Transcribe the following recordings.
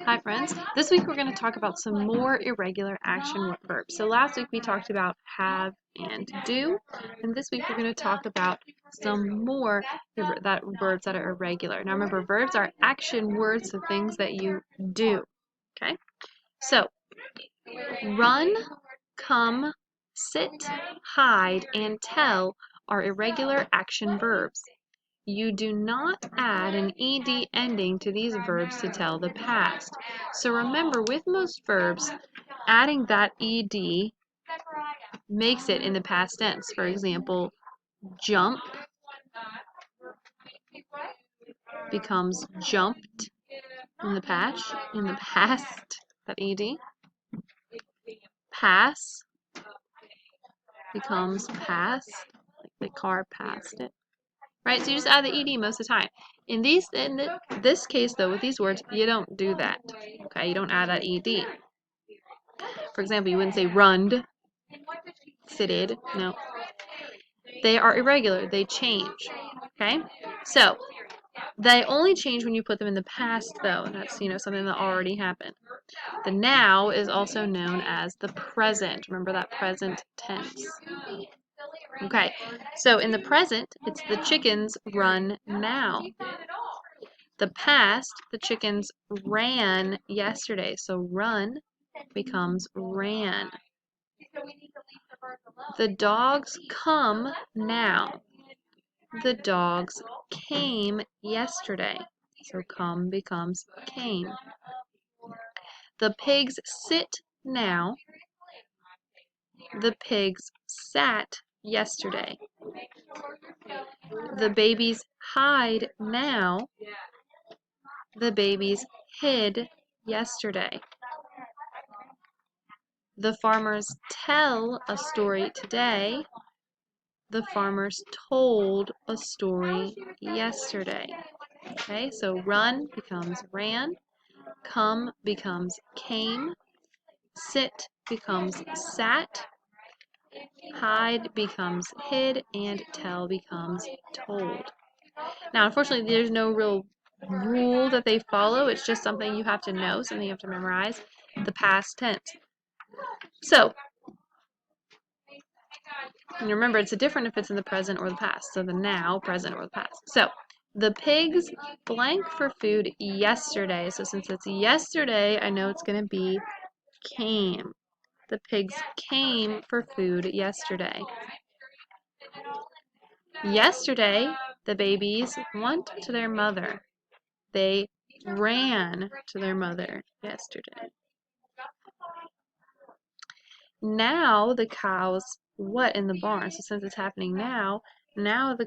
Hi friends, this week we're going to talk about some more irregular action verbs. So last week we talked about have and do, and this week we're going to talk about some more verbs that are irregular. Now remember, verbs are action words, so things that you do. Okay? So, run, come, sit, hide, and tell are irregular action verbs. You do not add an ed ending to these verbs to tell the past. So remember, with most verbs, adding that ed makes it in the past tense. For example, jump becomes jumped in the past, that ed. Pass becomes passed, like the car passed it. Right? So you just add the ed most of the time. In this case, though, with these words, you don't do that. Okay, you don't add that ed. For example, you wouldn't say runned, sitted. No. They are irregular. They change. Okay? So, they only change when you put them in the past, though. That's, something that already happened. The now is also known as the present. Remember that present tense. Okay, so in the present, it's the chickens run now. The past, the chickens ran yesterday. So run becomes ran. The dogs come now. The dogs came yesterday. So come becomes came. The pigs sit now. The pigs sat yesterday. The babies hide now. The babies hid yesterday. The farmers tell a story today. The farmers told a story yesterday. Okay, so run becomes ran, come becomes came, sit becomes sat, hide becomes hid, and tell becomes told. Now, unfortunately, there's no real rule that they follow. It's just something you have to know, something you have to memorize, the past tense. So, and remember, it's different if it's in the present or the past. So the now, present, or the past. So, the pigs blank for food yesterday. So since it's yesterday, I know it's going to be came. The pigs came for food yesterday. Yesterday, the babies went to their mother. They ran to their mother yesterday. Now the cows what in the barn? So since it's happening now the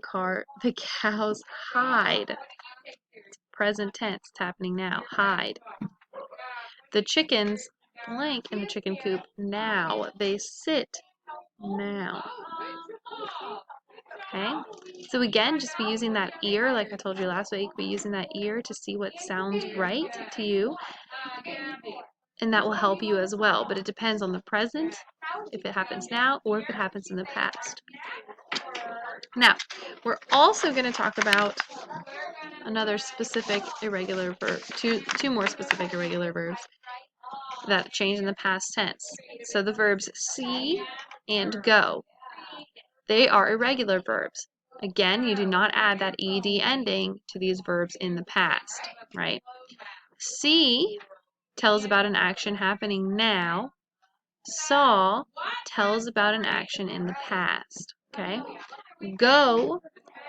cows hide. It's present tense, it's happening now. Hide. The chickens blank in the chicken coop now. They sit now. Okay? So again, just be using that ear, like I told you last week, be using that ear to see what sounds right to you. And that will help you as well. But it depends on the present, if it happens now, or if it happens in the past. Now, we're also going to talk about another specific irregular verb, two more specific irregular verbs that change in the past tense. So the verbs see and go. They are irregular verbs. Again, you do not add that ed ending to these verbs in the past, right? See tells about an action happening now. Saw tells about an action in the past, okay? Go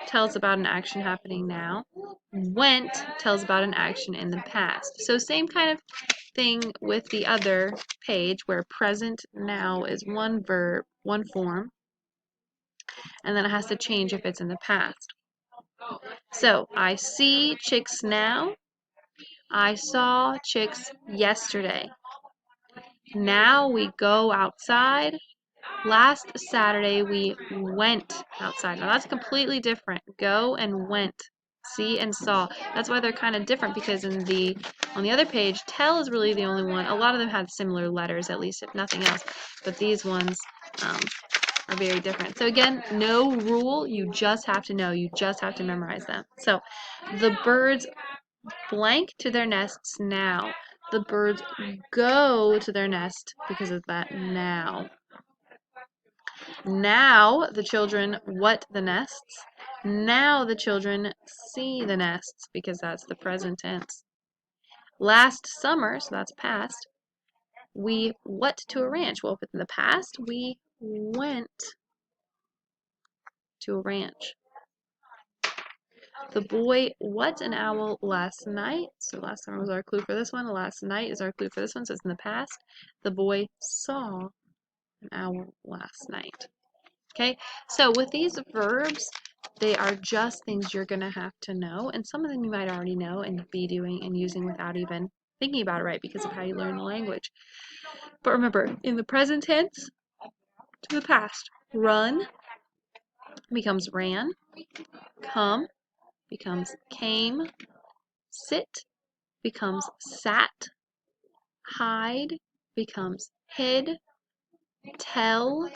tells about an action happening now. Went tells about an action in the past. So same kind of thing with the other page where present now is one verb, one form, and then it has to change if it's in the past. So I see chicks now. I saw chicks yesterday. Now we go outside. Last Saturday we went outside. Now that's completely different. Go and went. See and saw. That's why they're kind of different, because on the other page, tell is really the only one. A lot of them have similar letters, at least if nothing else, but these ones are very different. So again, no rule. You just have to know. You just have to memorize them. So the birds blank to their nests now. The birds go to their nest because of that now. Now the children what the nests. Now the children see the nests because that's the present tense. Last summer, so that's past, we what to a ranch? Well, if it's in the past, we went to a ranch. The boy what an owl last night. So last summer was our clue for this one. Last night is our clue for this one, so it's in the past. The boy saw an owl last night. Okay, so with these verbs, they are just things you're going to have to know, and some of them you might already know and be doing and using without even thinking about it, right, because of how you learn the language. But remember, in the present tense, to the past, run becomes ran, come becomes came, sit becomes sat, hide becomes hid, tell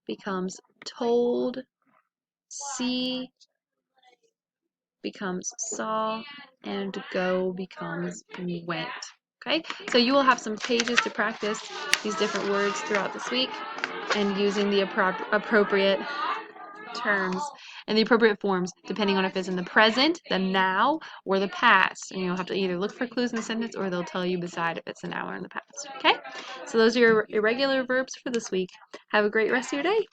becomes told, see becomes saw, and go becomes went. Okay, so you will have some pages to practice these different words throughout this week and using the appropriate terms and the appropriate forms depending on if it's in the present, the now, or the past. And you'll have to either look for clues in the sentence or they'll tell you beside if it's the now or in the past. Okay, so those are your irregular verbs for this week. Have a great rest of your day.